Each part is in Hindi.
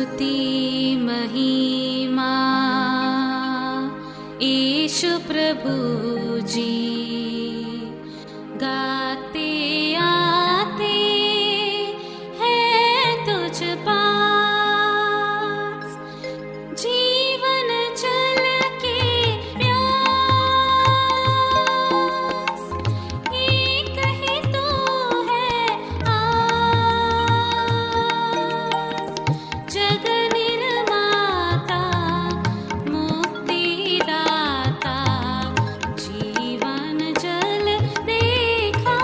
स्तुति महिमा ईशु प्रभु जी, गाते आते हैं तुझ पास, जीवन जल के प्यास, एक ही तो है आस, जग निर्माता मुक्तिदाता, जीवन जल देखा,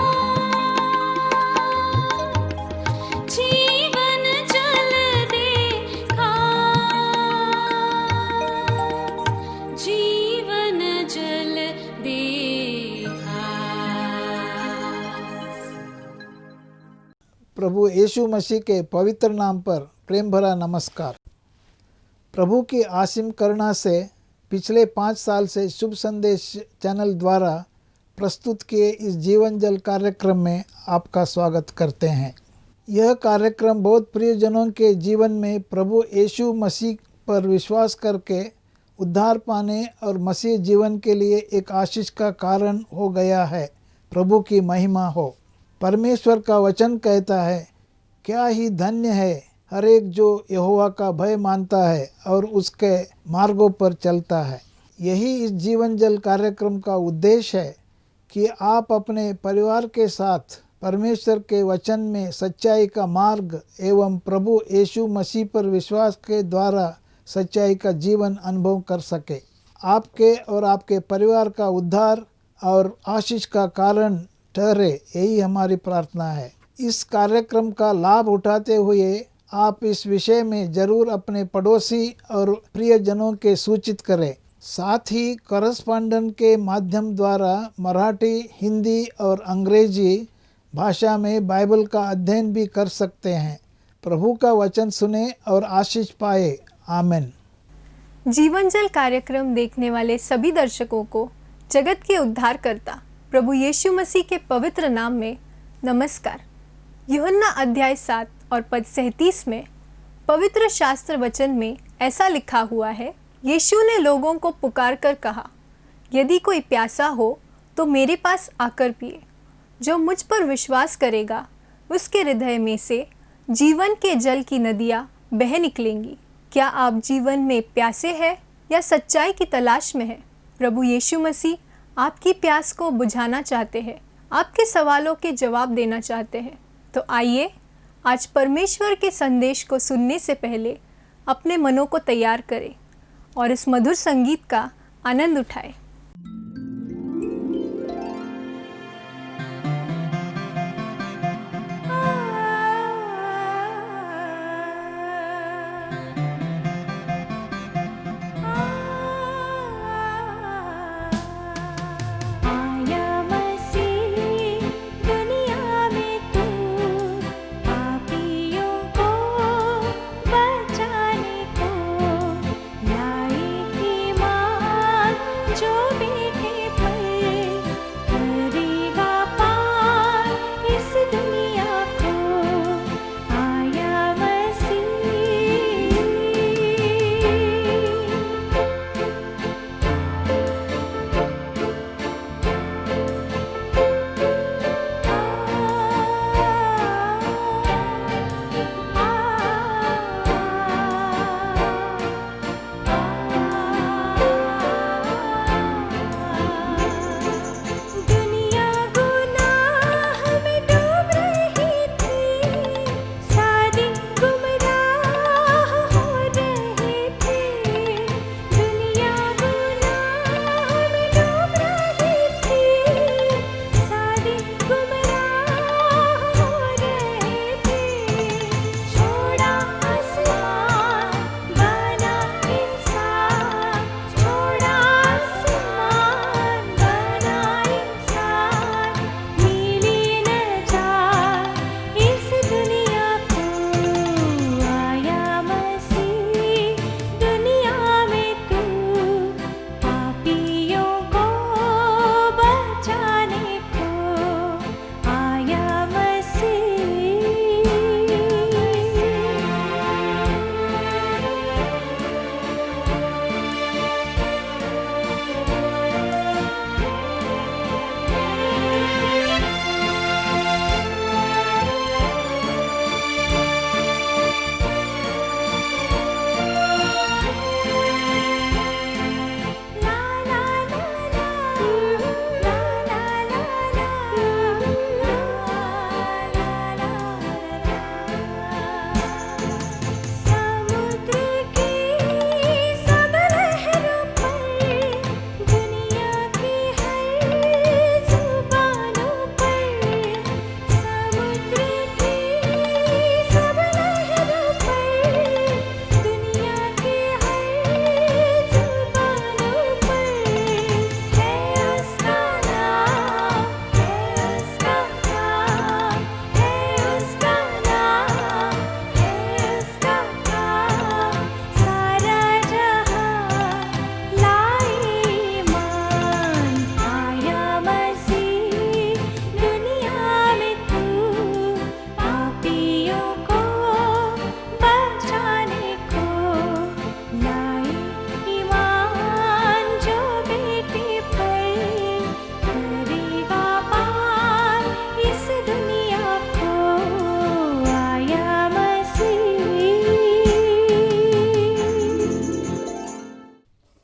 जीवन जल देखा, जीवन जल देखा। प्रभु यीशु मसीह के पवित्र नाम पर प्रेम भरा नमस्कार। प्रभु की असीम करुणा से पिछले 5 साल से शुभ संदेश चैनल द्वारा प्रस्तुत किए इस जीवन जल कार्यक्रम में आपका स्वागत करते हैं। यह कार्यक्रम बहुत प्रियजनों के जीवन में प्रभु यीशु मसीह पर विश्वास करके उद्धार पाने और मसीह जीवन के लिए एक आशीष का कारण हो गया है। प्रभु की महिमा हो। परमेश्वर का वचन कहता है, क्या ही धन्य है हर एक जो यहोवा का भय मानता है और उसके मार्गों पर चलता है। यही इस जीवन जल कार्यक्रम का उद्देश्य है कि आप अपने परिवार के साथ परमेश्वर के वचन में सच्चाई का मार्ग एवं प्रभु यीशु मसीह पर विश्वास के द्वारा सच्चाई का जीवन अनुभव कर सके। आपके और आपके परिवार का उद्धार और आशीष का कारण ठहरे, यही हमारी प्रार्थना है। इस कार्यक्रम का लाभ उठाते हुए आप इस विषय में जरूर अपने पड़ोसी और प्रियजनों के सूचित करें। साथ ही करस्पॉन्डेंट के माध्यम द्वारा मराठी, हिंदी और अंग्रेजी भाषा में बाइबल का अध्ययन भी कर सकते हैं। प्रभु का वचन सुने और आशीष पाए। आमीन। जीवन जल कार्यक्रम देखने वाले सभी दर्शकों को जगत के उद्धारकर्ता प्रभु यीशु मसीह के पवित्र नाम में नमस्कार। यूहन्ना अध्याय 7 और पद 37 में पवित्र शास्त्र वचन में ऐसा लिखा हुआ है, यीशु ने लोगों को पुकार कर कहा, यदि कोई प्यासा हो तो मेरे पास आकर पिए। जो मुझ पर विश्वास करेगा उसके हृदय में से जीवन के जल की नदियाँ बह निकलेंगी। क्या आप जीवन में प्यासे हैं या सच्चाई की तलाश में हैं? प्रभु यीशु मसीह आपकी प्यास को बुझाना चाहते हैं, आपके सवालों के जवाब देना चाहते हैं। तो आइए आज परमेश्वर के संदेश को सुनने से पहले अपने मनों को तैयार करें और इस मधुर संगीत का आनंद उठाएं। जो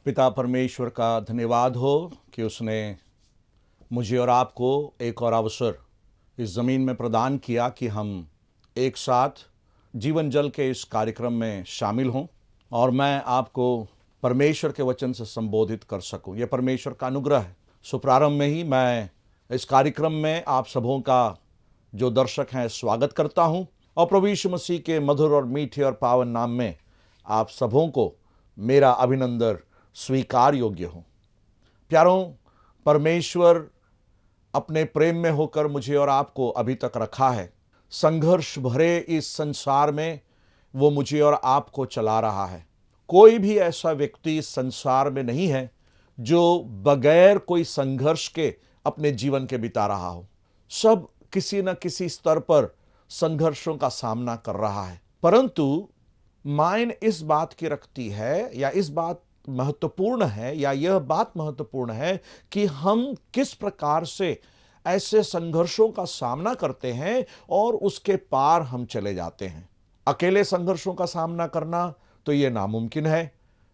पिता परमेश्वर का धन्यवाद हो कि उसने मुझे और आपको एक और अवसर इस ज़मीन में प्रदान किया कि हम एक साथ जीवन जल के इस कार्यक्रम में शामिल हों और मैं आपको परमेश्वर के वचन से संबोधित कर सकूं। यह परमेश्वर का अनुग्रह है। सो प्रारंभ में ही मैं इस कार्यक्रम में आप सबों का जो दर्शक हैं स्वागत करता हूं और प्रभु यीशु मसीह के मधुर और मीठे और पावन नाम में आप सबों को मेरा अभिनंदन स्वीकार योग्य हो। प्यारों, परमेश्वर अपने प्रेम में होकर मुझे और आपको अभी तक रखा है। संघर्ष भरे इस संसार में वो मुझे और आपको चला रहा है। कोई भी ऐसा व्यक्ति इस संसार में नहीं है जो बगैर कोई संघर्ष के अपने जीवन के बिता रहा हो। सब किसी न किसी स्तर पर संघर्षों का सामना कर रहा है, परंतु मायन इस बात की रखती है या इस बात महत्वपूर्ण है या यह बात महत्वपूर्ण है कि हम किस प्रकार से ऐसे संघर्षों का सामना करते हैं और उसके पार हम चले जाते हैं। अकेले संघर्षों का सामना करना तो यह नामुमकिन है।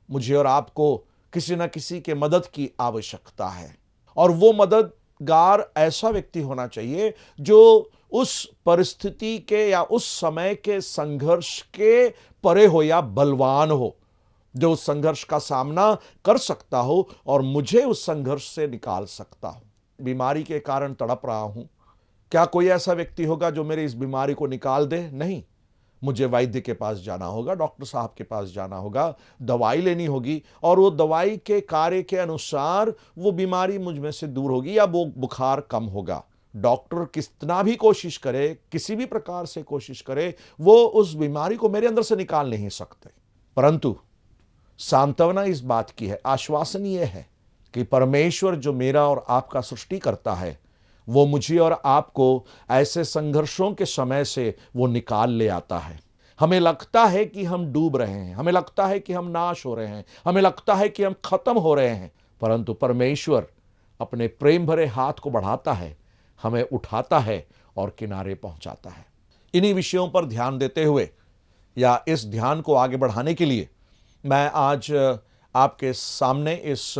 मुझे और आपको किसी न किसी के मदद की आवश्यकता है और वो मददगार ऐसा व्यक्ति होना चाहिए जो उस परिस्थिति के या उस समय के संघर्ष के परे हो या बलवान हो, जो उस संघर्ष का सामना कर सकता हो और मुझे उस संघर्ष से निकाल सकता हो। बीमारी के कारण तड़प रहा हूं, क्या कोई ऐसा व्यक्ति होगा जो मेरी इस बीमारी को निकाल दे? नहीं, मुझे वैद्य के पास जाना होगा, डॉक्टर साहब के पास जाना होगा, दवाई लेनी होगी और वो दवाई के कार्य के अनुसार वो बीमारी मुझ में से दूर होगी या वो बुखार कम होगा। डॉक्टर कितना भी कोशिश करे, किसी भी प्रकार से कोशिश करे, वो उस बीमारी को मेरे अंदर से निकाल नहीं सकते। परंतु सांत्वना इस बात की है, आश्वासन ये है कि परमेश्वर जो मेरा और आपका सृष्टि करता है वो मुझे और आपको ऐसे संघर्षों के समय से वो निकाल ले आता है। हमें लगता है कि हम डूब रहे हैं, हमें लगता है कि हम नाश हो रहे हैं, हमें लगता है कि हम खत्म हो रहे हैं, परंतु परमेश्वर अपने प्रेम भरे हाथ को बढ़ाता है, हमें उठाता है और किनारे पहुंचाता है। इन्हीं विषयों पर ध्यान देते हुए या इस ध्यान को आगे बढ़ाने के लिए मैं आज आपके सामने इस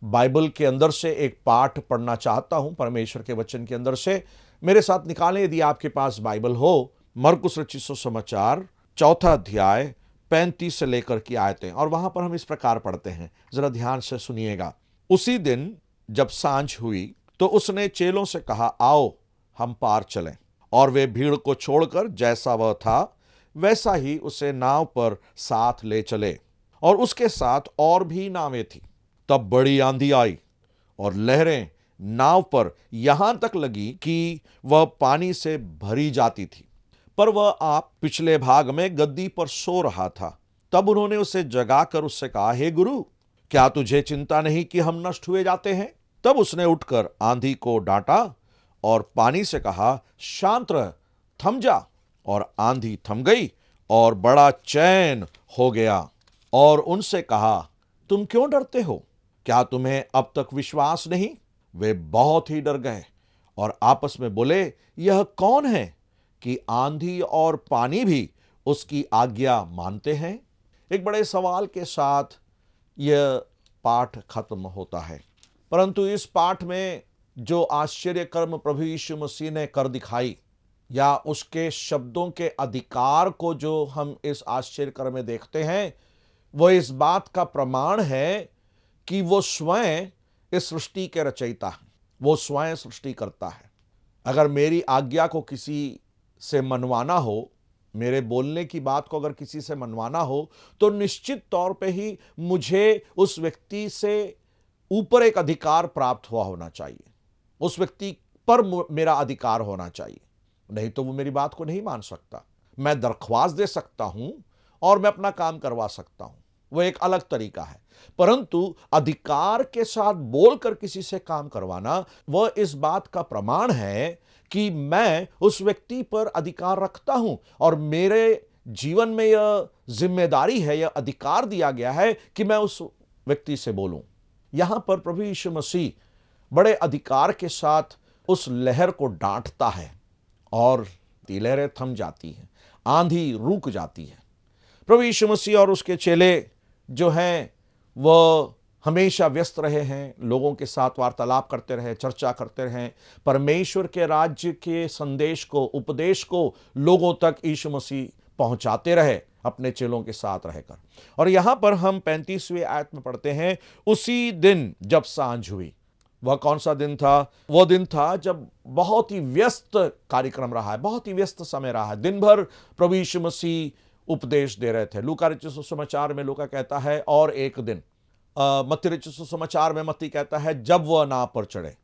बाइबल के अंदर से एक पाठ पढ़ना चाहता हूं। परमेश्वर के वचन के अंदर से मेरे साथ निकालें यदि आपके पास बाइबल हो। मरकुस रचित सुसमाचार 4 अध्याय 35 से लेकर की आयतें, और वहां पर हम इस प्रकार पढ़ते हैं, जरा ध्यान से सुनिएगा। उसी दिन जब सांझ हुई तो उसने चेलों से कहा, आओ हम पार चलें। और वे भीड़ को छोड़कर जैसा वह था वैसा ही उसे नाव पर साथ ले चले और उसके साथ और भी नावें थी। तब बड़ी आंधी आई और लहरें नाव पर यहां तक लगी कि वह पानी से भरी जाती थी, पर वह आप पिछले भाग में गद्दी पर सो रहा था। तब उन्होंने उसे जगाकर उससे कहा, हे गुरु, क्या तुझे चिंता नहीं कि हम नष्ट हुए जाते हैं? तब उसने उठकर आंधी को डांटा और पानी से कहा, शांत रह, थम जा। और आंधी थम गई और बड़ा चैन हो गया। और उनसे कहा, तुम क्यों डरते हो? क्या तुम्हें अब तक विश्वास नहीं? वे बहुत ही डर गए और आपस में बोले, यह कौन है कि आंधी और पानी भी उसकी आज्ञा मानते हैं? एक बड़े सवाल के साथ यह पाठ खत्म होता है, परंतु इस पाठ में जो आश्चर्य कर्म प्रभु यीशु मसीह ने कर दिखाई या उसके शब्दों के अधिकार को जो हम इस आश्चर्य कर्म में देखते हैं, वो इस बात का प्रमाण है कि वो स्वयं इस सृष्टि के रचयिता हैं, वो स्वयं सृष्टि करता है। अगर मेरी आज्ञा को किसी से मनवाना हो, मेरे बोलने की बात को अगर किसी से मनवाना हो, तो निश्चित तौर पे ही मुझे उस व्यक्ति से ऊपर एक अधिकार प्राप्त हुआ होना चाहिए, उस व्यक्ति पर मेरा अधिकार होना चाहिए, नहीं तो वो मेरी बात को नहीं मान सकता। मैं दरख्वास्त दे सकता हूं और मैं अपना काम करवा सकता हूं, वो एक अलग तरीका है, परंतु अधिकार के साथ बोलकर किसी से काम करवाना वह इस बात का प्रमाण है कि मैं उस व्यक्ति पर अधिकार रखता हूं और मेरे जीवन में यह जिम्मेदारी है, यह अधिकार दिया गया है कि मैं उस व्यक्ति से बोलूं। यहां पर प्रभु यीशु मसीह बड़े अधिकार के साथ उस लहर को डांटता है और लहरें थम जाती हैं, आंधी रुक जाती है। प्रभु यीशु मसीह और उसके चेले जो हैं वह हमेशा व्यस्त रहे हैं, लोगों के साथ वार्तालाप करते रहे, चर्चा करते रहे, परमेश्वर के राज्य के संदेश को, उपदेश को लोगों तक यीशु मसीह पहुंचाते रहे अपने चेलों के साथ रहकर। और यहां पर हम 35वें आयत में पढ़ते हैं, उसी दिन जब सांझ हुई। वह कौन सा दिन था? वह दिन था जब बहुत ही व्यस्त कार्यक्रम रहा है, बहुत ही व्यस्त समय रहा है। दिन भर प्रभु यीशु मसीह उपदेश दे रहे थे। लूका रचित सुसमाचार में लूका कहता है और एक दिन, मत्ती रचित सुसमाचार में मत्ती कहता है जब वह नाव पर चढ़े।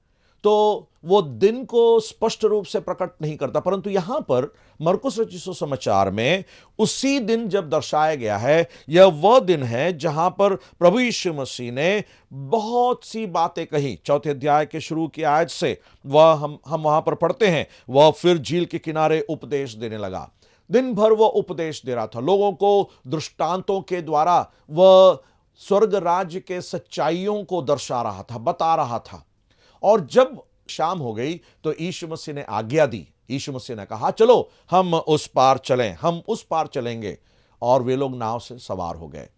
तो वो दिन को स्पष्ट रूप से प्रकट नहीं करता, परंतु यहां पर मरकुस रचित सुसमाचार में उसी दिन जब दर्शाया गया है, यह वह दिन है जहां पर प्रभु यीशु मसीह ने बहुत सी बातें कही। चौथे अध्याय के शुरू की आयत से वह हम वहां पर पढ़ते हैं, वह फिर झील के किनारे उपदेश देने लगा। दिन भर वह उपदेश दे रहा था, लोगों को दृष्टांतों के द्वारा वह स्वर्ग राज्य के सच्चाइयों को दर्शा रहा था, बता रहा था। और जब शाम हो गई तो यीशु मसीह ने आज्ञा दी। यीशु मसीह ने कहा चलो हम उस पार चलें, हम उस पार चलेंगे। और वे लोग नाव से सवार हो गए।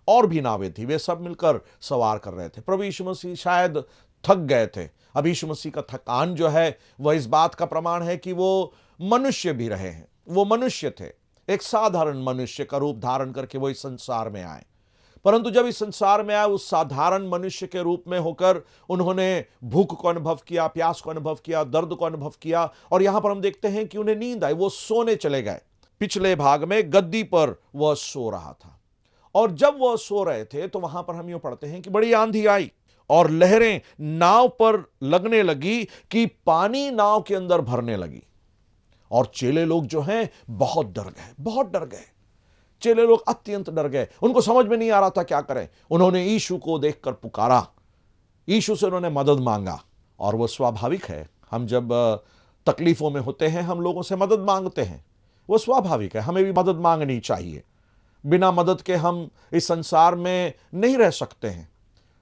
और भी नावें थी, वे सब मिलकर सवार कर रहे थे। प्रभु यीशु मसीह शायद थक गए थे। अब यीशु मसीह का थकान जो है वह इस बात का प्रमाण है कि वो मनुष्य भी रहे हैं। वो मनुष्य थे, एक साधारण मनुष्य का रूप धारण करके वो इस संसार में आए। परंतु जब इस संसार में आए, उस साधारण मनुष्य के रूप में होकर उन्होंने भूख को अनुभव किया, प्यास को अनुभव किया, दर्द को अनुभव किया। और यहां पर हम देखते हैं कि उन्हें नींद आई, वो सोने चले गए। पिछले भाग में गद्दी पर वह सो रहा था। और जब वह सो रहे थे तो वहां पर हम यूं पढ़ते हैं कि बड़ी आंधी आई और लहरें नाव पर लगने लगी कि पानी नाव के अंदर भरने लगी। और चेले लोग जो हैं बहुत डर गए, बहुत डर गए। चेले लोग अत्यंत डर गए, उनको समझ में नहीं आ रहा था क्या करें। उन्होंने यीशु को देखकर पुकारा, यीशु से उन्होंने मदद मांगा। और वो स्वाभाविक है, हम जब तकलीफों में होते हैं हम लोगों से मदद मांगते हैं, वो स्वाभाविक है, हमें भी मदद मांगनी चाहिए। बिना मदद के हम इस संसार में नहीं रह सकते हैं।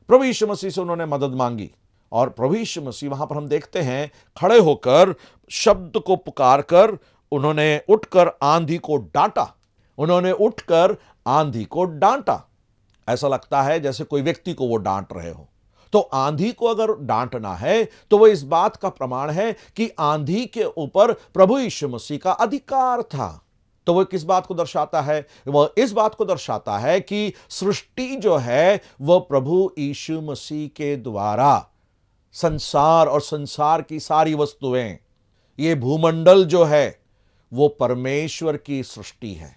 प्रभु यीशु मसीह से उन्होंने मदद मांगी और प्रभु यीशु मसीह वहां पर हम देखते हैं खड़े होकर शब्द को पुकार कर उन्होंने उठकर आंधी को डांटा। उन्होंने उठकर आंधी को डांटा। ऐसा लगता है जैसे कोई व्यक्ति को वो डांट रहे हो। तो आंधी को अगर डांटना है तो वह इस बात का प्रमाण है कि आंधी के ऊपर प्रभु यीशु मसीह का अधिकार था। तो वह किस बात को दर्शाता है? वह इस बात को दर्शाता है कि सृष्टि जो है वह प्रभु यीशु मसीह के द्वारा, संसार और संसार की सारी वस्तुएं, ये भूमंडल जो है वो परमेश्वर की सृष्टि है।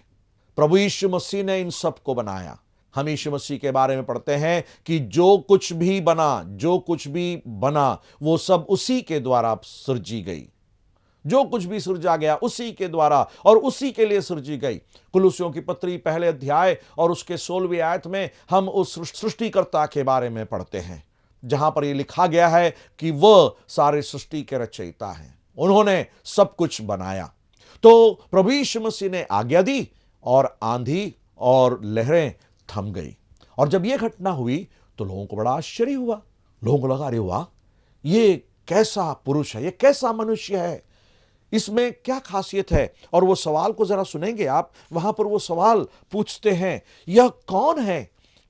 प्रभु यीशु मसीह ने इन सब को बनाया। हम यीशु मसीह के बारे में पढ़ते हैं कि जो कुछ भी बना वो सब उसी के द्वारा सृजी गई। जो कुछ भी सृजा गया उसी के द्वारा और उसी के लिए सृजी गई। कुलुस्सियों की पत्री पहले अध्याय और उसके 16वीं आयत में हम उस सृष्टिकर्ता के बारे में पढ़ते हैं, जहां पर यह लिखा गया है कि वह सारे सृष्टि के रचयिता हैं, उन्होंने सब कुछ बनाया। तो प्रभु यीशु मसीह ने आज्ञा दी और आंधी और लहरें थम गई। और जब यह घटना हुई तो लोगों को बड़ा आश्चर्य हुआ। लोगों को लगा, अरे वाह, ये कैसा पुरुष है, ये कैसा मनुष्य है, इसमें क्या खासियत है। और वो सवाल को जरा सुनेंगे आप, वहां पर वो सवाल पूछते हैं, यह कौन है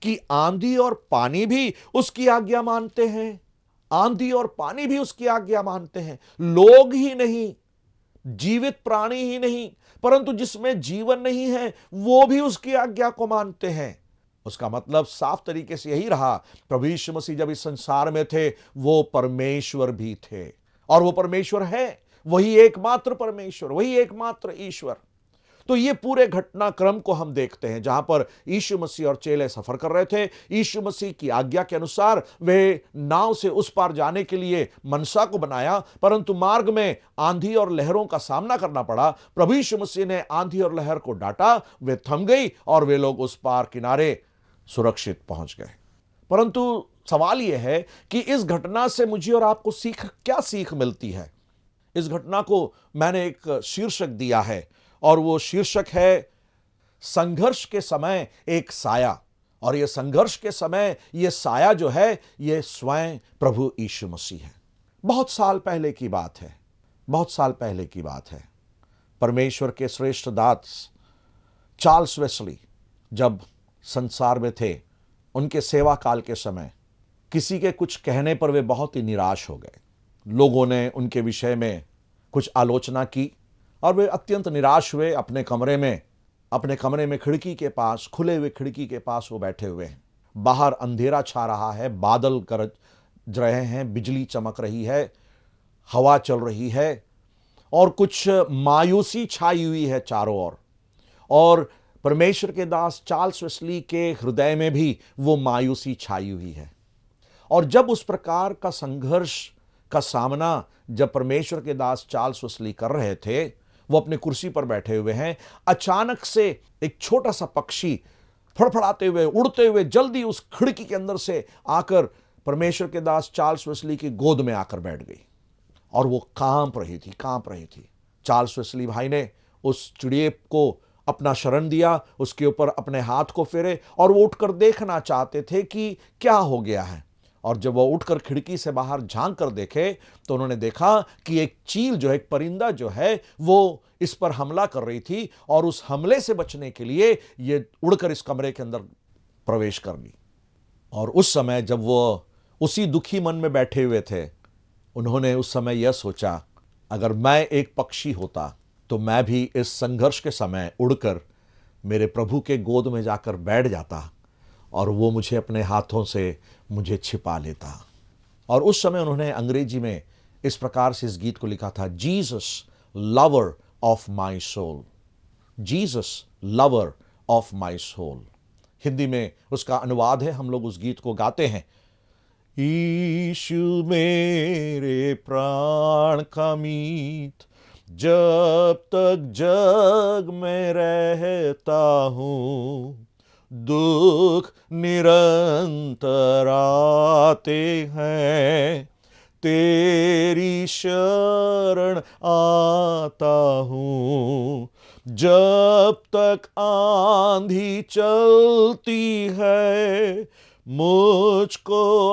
कि आंधी और पानी भी उसकी आज्ञा मानते हैं? आंधी और पानी भी उसकी आज्ञा मानते हैं। लोग ही नहीं, जीवित प्राणी ही नहीं, परंतु जिसमें जीवन नहीं है वो भी उसकी आज्ञा को मानते हैं। उसका मतलब साफ तरीके से यही रहा, प्रभु यीशु मसीह जब इस संसार में थे वो परमेश्वर भी थे और वो परमेश्वर है, वही एकमात्र परमेश्वर, वही एकमात्र ईश्वर। तो ये पूरे घटनाक्रम को हम देखते हैं जहां पर यीशु मसीह और चेले सफर कर रहे थे। यीशु मसीह की आज्ञा के अनुसार वे नाव से उस पार जाने के लिए मनसा को बनाया, परंतु मार्ग में आंधी और लहरों का सामना करना पड़ा। प्रभु यीशु मसीह ने आंधी और लहर को डांटा, वे थम गई और वे लोग उस पार किनारे सुरक्षित पहुंच गए। परंतु सवाल यह है कि इस घटना से मुझे और आपको क्या सीख मिलती है? इस घटना को मैंने एक शीर्षक दिया है और वो शीर्षक है संघर्ष के समय एक साया। और ये संघर्ष के समय ये साया जो है ये स्वयं प्रभु यीशु मसीह है। बहुत साल पहले की बात है, बहुत साल पहले की बात है। परमेश्वर के श्रेष्ठ दास चार्ल्स वेस्ली जब संसार में थे उनके सेवा काल के समय किसी के कुछ कहने पर वे बहुत ही निराश हो गए। लोगों ने उनके विषय में कुछ आलोचना की और वे अत्यंत निराश हुए। अपने कमरे में खिड़की के पास, खुले हुए खिड़की के पास वो बैठे हुए हैं। बाहर अंधेरा छा रहा है, बादल गरज रहे हैं, बिजली चमक रही है, हवा चल रही है और कुछ मायूसी छाई हुई है चारों ओर। और परमेश्वर के दास चार्ल्स वेस्ली के हृदय में भी वो मायूसी छाई हुई है। और जब उस प्रकार का संघर्ष का सामना जब परमेश्वर के दास चार्ल्स वेस्ली कर रहे थे, वो अपने कुर्सी पर बैठे हुए हैं, अचानक से एक छोटा सा पक्षी फड़फड़ाते हुए, उड़ते हुए जल्दी उस खिड़की के अंदर से आकर परमेश्वर के दास चार्ल्स वेस्ली की गोद में आकर बैठ गई और वो कांप रही थी। चार्ल्स वेस्ली भाई ने उस चिड़िए को अपना शरण दिया, उसके ऊपर अपने हाथ को फेरे और वो उठकर देखना चाहते थे कि क्या हो गया है। और जब वो उठकर खिड़की से बाहर झांक कर देखे तो उन्होंने देखा कि एक चील जो है, एक परिंदा जो है, वो इस पर हमला कर रही थी और उस हमले से बचने के लिए ये उड़कर इस कमरे के अंदर प्रवेश कर गई। और उस समय जब वो उसी दुखी मन में बैठे हुए थे, उन्होंने उस समय यह सोचा, अगर मैं एक पक्षी होता तो मैं भी इस संघर्ष के समय उड़कर मेरे प्रभु के गोद में जाकर बैठ जाता और वो मुझे अपने हाथों से मुझे छिपा लेता। और उस समय उन्होंने अंग्रेजी में इस प्रकार से इस गीत को लिखा था, Jesus lover of my soul, Jesus lover of my soul. Hindi में उसका अनुवाद है, हम लोग उस गीत को गाते हैं, यीशु मेरे प्राण का मीत, जब तक जग में रहता हूँ, दुख निरंतर आते हैं, तेरी शरण आता हूँ, जब तक आंधी चलती है, मुझको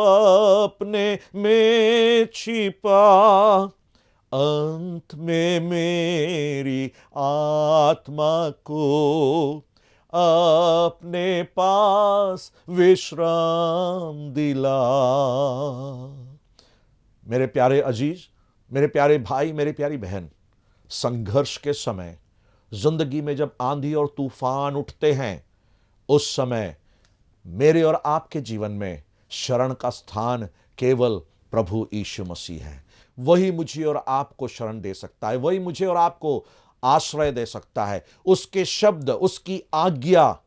अपने में छिपा, अंत में मेरी आत्मा को अपने पास विश्राम दिला। मेरे प्यारे अजीज, मेरे प्यारे भाई, मेरी प्यारी बहन, संघर्ष के समय जिंदगी में जब आंधी और तूफान उठते हैं, उस समय मेरे और आपके जीवन में शरण का स्थान केवल प्रभु यीशु मसीह है। वही मुझे और आपको शरण दे सकता है, वही मुझे और आपको आश्रय दे सकता है। उसके शब्द, उसकी आज्ञा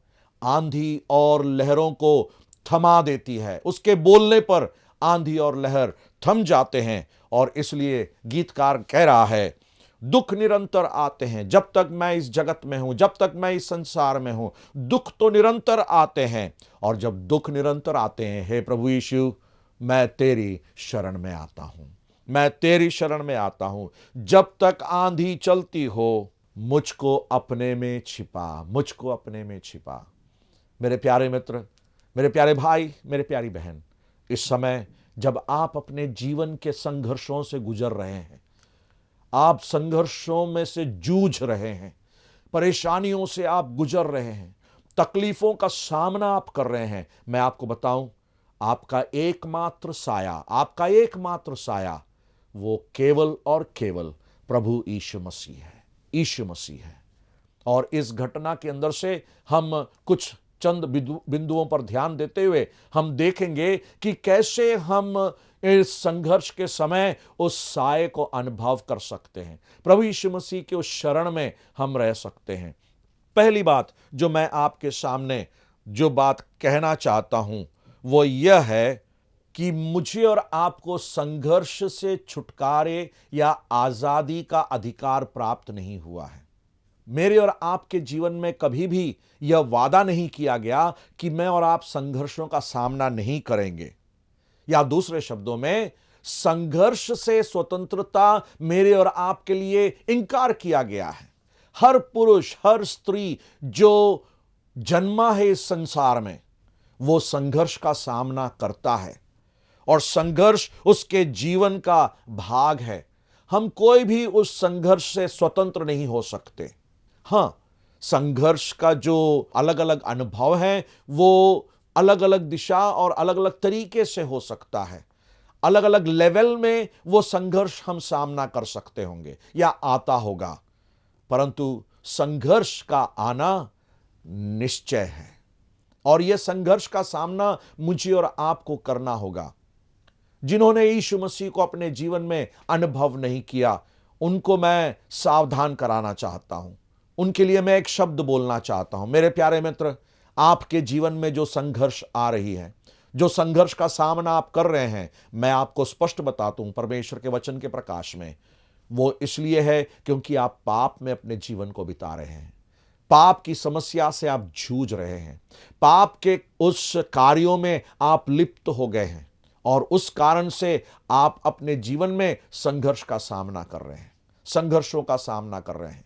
आंधी और लहरों को थमा देती है। उसके बोलने पर आंधी और लहर थम जाते हैं। और इसलिए गीतकार कह रहा है, दुख निरंतर आते हैं, जब तक मैं इस जगत में हूं, जब तक मैं इस संसार में हूं, दुख तो निरंतर आते हैं। और जब दुख निरंतर आते हैं, हे प्रभु यीशु, मैं तेरी शरण में आता हूं, मैं तेरी शरण में आता हूं। जब तक आंधी चलती हो, मुझको अपने में छिपा, मुझको अपने में छिपा। मेरे प्यारे मित्र, मेरे प्यारे भाई, मेरे प्यारी बहन, इस समय जब आप अपने जीवन के संघर्षों से गुजर रहे हैं, आप संघर्षों में से जूझ रहे हैं, परेशानियों से आप गुजर रहे हैं, तकलीफों का सामना आप कर रहे हैं, मैं आपको बताऊं, आपका एकमात्र साया वो केवल और केवल प्रभु यीशु मसीह है, यीशु मसीह है। और इस घटना के अंदर से हम कुछ चंद बिंदुओं पर ध्यान देते हुए हम देखेंगे कि कैसे हम इस संघर्ष के समय उस साये को अनुभव कर सकते हैं, प्रभु यीशु मसीह के उस शरण में हम रह सकते हैं। पहली बात जो मैं आपके सामने जो बात कहना चाहता हूं वो यह है कि मुझे और आपको संघर्ष से छुटकारे या आजादी का अधिकार प्राप्त नहीं हुआ है। मेरे और आपके जीवन में कभी भी यह वादा नहीं किया गया कि मैं और आप संघर्षों का सामना नहीं करेंगे, या दूसरे शब्दों में संघर्ष से स्वतंत्रता मेरे और आपके लिए इंकार किया गया है। हर पुरुष, हर स्त्री जो जन्मा है इस संसार में, वो संघर्ष का सामना करता है और संघर्ष उसके जीवन का भाग है। हम कोई भी उस संघर्ष से स्वतंत्र नहीं हो सकते। हाँ, संघर्ष का जो अलग अलग अनुभव है वो अलग अलग दिशा और अलग अलग तरीके से हो सकता है। अलग अलग लेवल में वो संघर्ष हम सामना कर सकते होंगे या आता होगा, परंतु संघर्ष का आना निश्चय है और यह संघर्ष का सामना मुझे और आपको करना होगा। जिन्होंने यीशु मसीह को अपने जीवन में अनुभव नहीं किया, उनको मैं सावधान कराना चाहता हूं। उनके लिए मैं एक शब्द बोलना चाहता हूं। मेरे प्यारे मित्र, आपके जीवन में जो संघर्ष आ रही है, जो संघर्ष का सामना आप कर रहे हैं, मैं आपको स्पष्ट बताता हूं परमेश्वर के वचन के प्रकाश में, वो इसलिए है क्योंकि आप पाप में अपने जीवन को बिता रहे हैं। पाप की समस्या से आप जूझ रहे हैं। पाप के उस कार्यों में आप लिप्त हो गए हैं और उस कारण से आप अपने जीवन में संघर्ष का सामना कर रहे हैं, संघर्षों का सामना कर रहे हैं।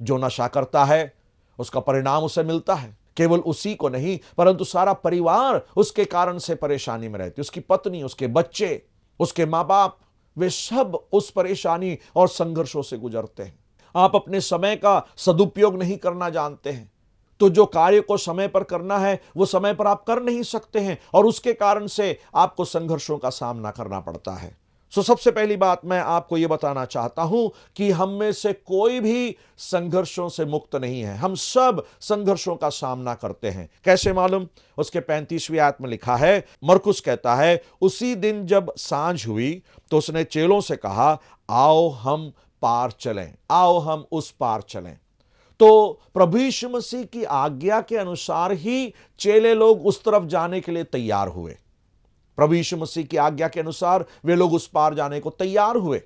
जो नशा करता है उसका परिणाम उसे मिलता है। केवल उसी को नहीं, परंतु सारा परिवार उसके कारण से परेशानी में रहती है। उसकी पत्नी, उसके बच्चे, उसके माँ बाप, वे सब उस परेशानी और संघर्षों से गुजरते हैं। आप अपने समय का सदुपयोग नहीं करना जानते हैं, तो जो कार्य को समय पर करना है वो समय पर आप कर नहीं सकते हैं और उसके कारण से आपको संघर्षों का सामना करना पड़ता है। सबसे पहली बात मैं आपको यह बताना चाहता हूं कि हम में से कोई भी संघर्षों से मुक्त नहीं है। हम सब संघर्षों का सामना करते हैं। कैसे मालूम? उसके 35वीं आयत में लिखा है, मरकुस कहता है, उसी दिन जब सांझ हुई तो उसने चेलों से कहा, आओ हम पार चलें, आओ हम उस पार चलें। तो प्रभु यीशु मसीह की आज्ञा के अनुसार ही चेले लोग उस तरफ जाने के लिए तैयार हुए। प्रभु यीशु मसीह की आज्ञा के अनुसार वे लोग उस पार जाने को तैयार हुए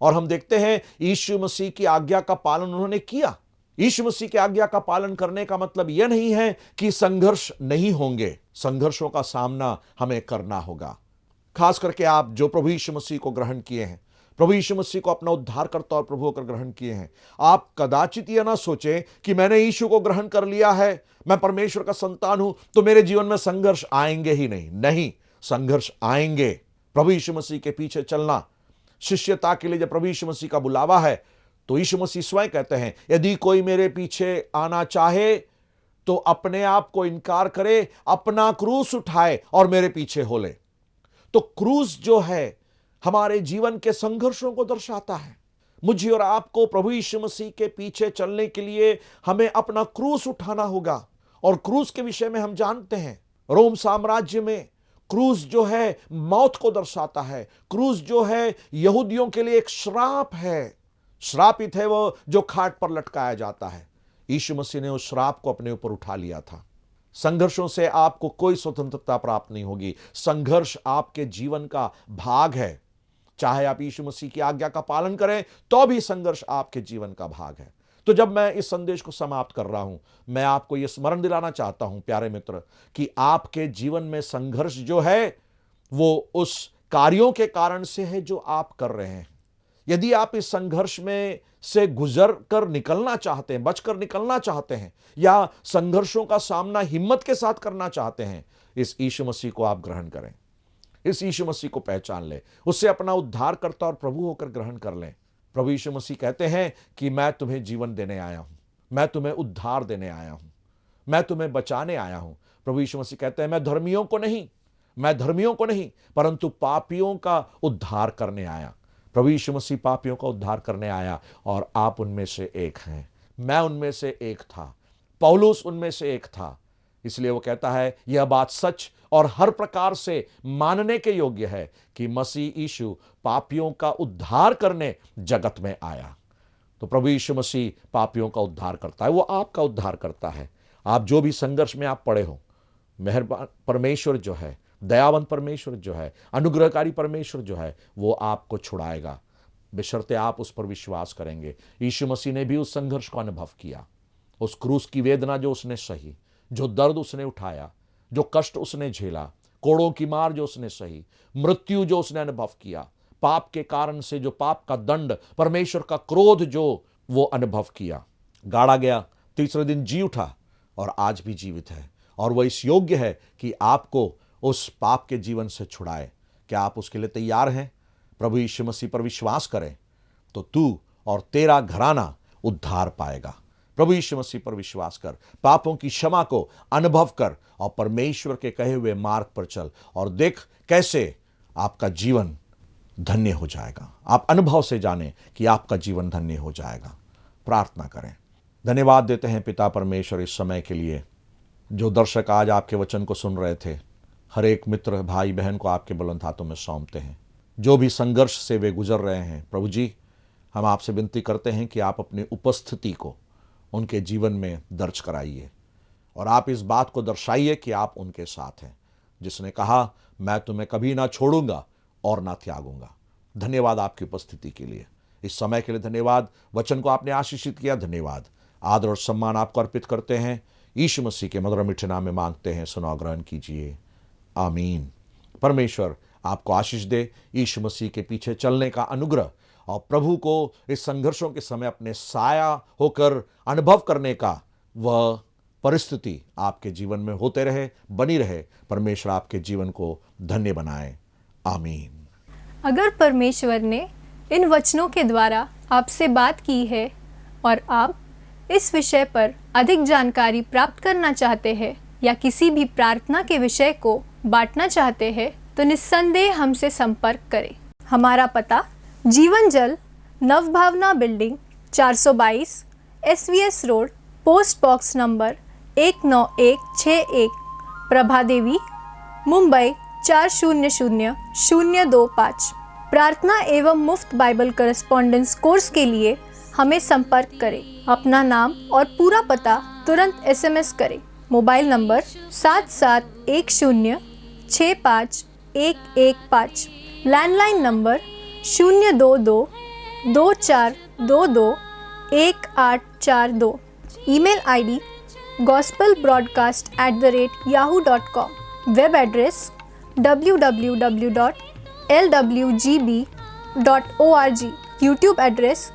और हम देखते हैं यीशु मसीह की आज्ञा का पालन उन्होंने किया। यीशु मसीह की आज्ञा का पालन करने का मतलब यह नहीं है कि संघर्ष नहीं होंगे। संघर्षों का सामना हमें करना होगा। खास करके आप जो प्रभु यीशु मसीह को ग्रहण किए हैं, प्रभु यीशु मसीह को अपना उद्धारकर्ता और प्रभु होकर ग्रहण किए हैं, आप कदाचित यह ना सोचें कि मैंने यीशु को ग्रहण कर लिया है, मैं परमेश्वर का संतान हूं, तो मेरे जीवन में संघर्ष आएंगे ही नहीं। नहीं, संघर्ष आएंगे। प्रभु यीशु मसीह के पीछे चलना, शिष्यता के लिए जब प्रभु यीशु मसीह का बुलावा है, तो यीशु मसीह स्वयं कहते हैं, यदि कोई मेरे पीछे आना चाहे तो अपने आप को इनकार करे, अपना क्रूस उठाए और मेरे पीछे हो ले। तो क्रूस जो है हमारे जीवन के संघर्षों को दर्शाता है। मुझे और आपको प्रभु यीशु मसीह के पीछे चलने के लिए हमें अपना क्रूस उठाना होगा। और क्रूस के विषय में हम जानते हैं, रोम साम्राज्य में क्रूस जो है मौत को दर्शाता है। क्रूस जो है यहूदियों के लिए एक श्राप है। श्रापित है वो जो खाट पर लटकाया जाता है। यीशु मसीह ने उस श्राप को अपने ऊपर उठा लिया था। संघर्षों से आपको कोई स्वतंत्रता प्राप्त नहीं होगी। संघर्ष आपके जीवन का भाग है। चाहे आप यीशु मसीह की आज्ञा का पालन करें तो भी संघर्ष आपके जीवन का भाग है। तो जब मैं इस संदेश को समाप्त कर रहा हूं, मैं आपको यह स्मरण दिलाना चाहता हूं प्यारे मित्र, कि आपके जीवन में संघर्ष जो है वो उस कार्यों के कारण से है जो आप कर रहे हैं। यदि आप इस संघर्ष में से गुजर कर निकलना चाहते हैं, बचकर निकलना चाहते हैं, या संघर्षों का सामना हिम्मत के साथ करना चाहते हैं, इस यीशु मसीह को आप ग्रहण करें। इस यीशु मसीह को पहचान लें, उससे अपना उद्धारकर्ता और प्रभु होकर ग्रहण कर लें। प्रभु यीशु मसीह कहते हैं कि मैं तुम्हें जीवन देने आया हूं, मैं तुम्हें उद्धार देने आया हूं, मैं तुम्हें बचाने आया हूं। प्रभु यीशु मसीह कहते हैं मैं धर्मियों को नहीं परंतु पापियों का उद्धार करने आया। प्रभु यीशु मसीह पापियों का उद्धार करने आया और आप उनमें से एक हैं। मैं उनमें से एक था, पौलुस उनमें से एक था। इसलिए वो कहता है यह बात सच और हर प्रकार से मानने के योग्य है कि मसीह यीशु पापियों का उद्धार करने जगत में आया। तो प्रभु यीशु मसीह पापियों का उद्धार करता है, वो आपका उद्धार करता है। आप जो भी संघर्ष में आप पड़े हो, मेहरबान परमेश्वर जो है, दयावंत परमेश्वर जो है, अनुग्रहकारी परमेश्वर जो है, वो आपको छुड़ाएगा, बशर्ते आप उस पर विश्वास करेंगे। यीशु मसीह ने भी उस संघर्ष को अनुभव किया। उस क्रूस की वेदना जो उसने सही, जो दर्द उसने उठाया, जो कष्ट उसने झेला, कोड़ों की मार जो उसने सही, मृत्यु जो उसने अनुभव किया, पाप के कारण से जो पाप का दंड, परमेश्वर का क्रोध जो वो अनुभव किया, गाड़ा गया, तीसरे दिन जी उठा और आज भी जीवित है और वह इस योग्य है कि आपको उस पाप के जीवन से छुड़ाए। क्या आप उसके लिए तैयार हैं? प्रभु यीशु मसीह पर विश्वास करें तो तू और तेरा घराना उद्धार पाएगा। प्रभु यीशु मसीह पर विश्वास कर, पापों की क्षमा को अनुभव कर और परमेश्वर के कहे हुए मार्ग पर चल और देख कैसे आपका जीवन धन्य हो जाएगा। आप अनुभव से जाने कि आपका जीवन धन्य हो जाएगा। प्रार्थना करें। धन्यवाद देते हैं पिता परमेश्वर इस समय के लिए जो दर्शक आज आपके वचन को सुन रहे थे। हर एक मित्र भाई बहन को आपके बुलंद हाथों में सौंपते हैं। जो भी संघर्ष से वे गुजर रहे हैं, प्रभु जी हम आपसे विनती करते हैं कि आप अपनी उपस्थिति को उनके जीवन में दर्ज कराइए और आप इस बात को दर्शाइए कि आप उनके साथ हैं, जिसने कहा मैं तुम्हें कभी ना छोड़ूंगा और ना त्यागूंगा। धन्यवाद आपकी उपस्थिति के लिए, इस समय के लिए धन्यवाद। वचन को आपने आशीषित किया, धन्यवाद। आदर और सम्मान आपको अर्पित करते हैं। यीशु मसीह के मधुर मीठे नाम में मांगते हैं, सुनो ग्रहण कीजिए, आमीन। परमेश्वर आपको आशीष दे। यीशु मसीह के पीछे चलने का अनुग्रह और प्रभु को इस संघर्षों के समय अपने साया होकर अनुभव करने का वह परिस्थिति आपके जीवन में होते रहे, बनी रहे। परमेश्वर आपके जीवन को धन्य बनाए, आमीन। अगर परमेश्वर ने इन वचनों के द्वारा आपसे बात की है और आप इस विषय पर अधिक जानकारी प्राप्त करना चाहते हैं या किसी भी प्रार्थना के विषय को बांटना चाहते हैं तो निस्संदेह हमसे संपर्क करें। हमारा पता Jeevan Jal, Navbhavna building, 422 SVS road, post box number 19161, Prabha Devi, Mumbai 400025। प्रार्थना एवं मुफ्त बाइबल करस्पॉन्डेंस कोर्स के लिए हमें संपर्क करें। अपना नाम और पूरा पता तुरंत SMS करें। Mobile number 7710651115, landline number 02224221842, email ID gospelbroadcast@yahoo.com, web address www.lwgb.org, YouTube address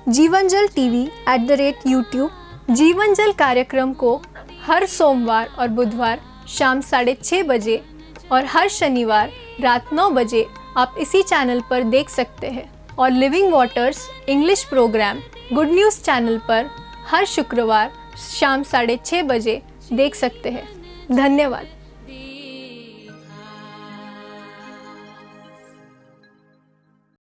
Jeevanjal TV@YouTube। Jeevanjal कार्यक्रम को हर सोमवार और बुधवार शाम 6:30 बजे और हर शनिवार रात 9 बजे आप इसी चैनल पर देख सकते हैं और living waters English programme good news channel पर हर शुक्रवार शाम 6:30 बजे देख सकते हैं। धन्यवाद।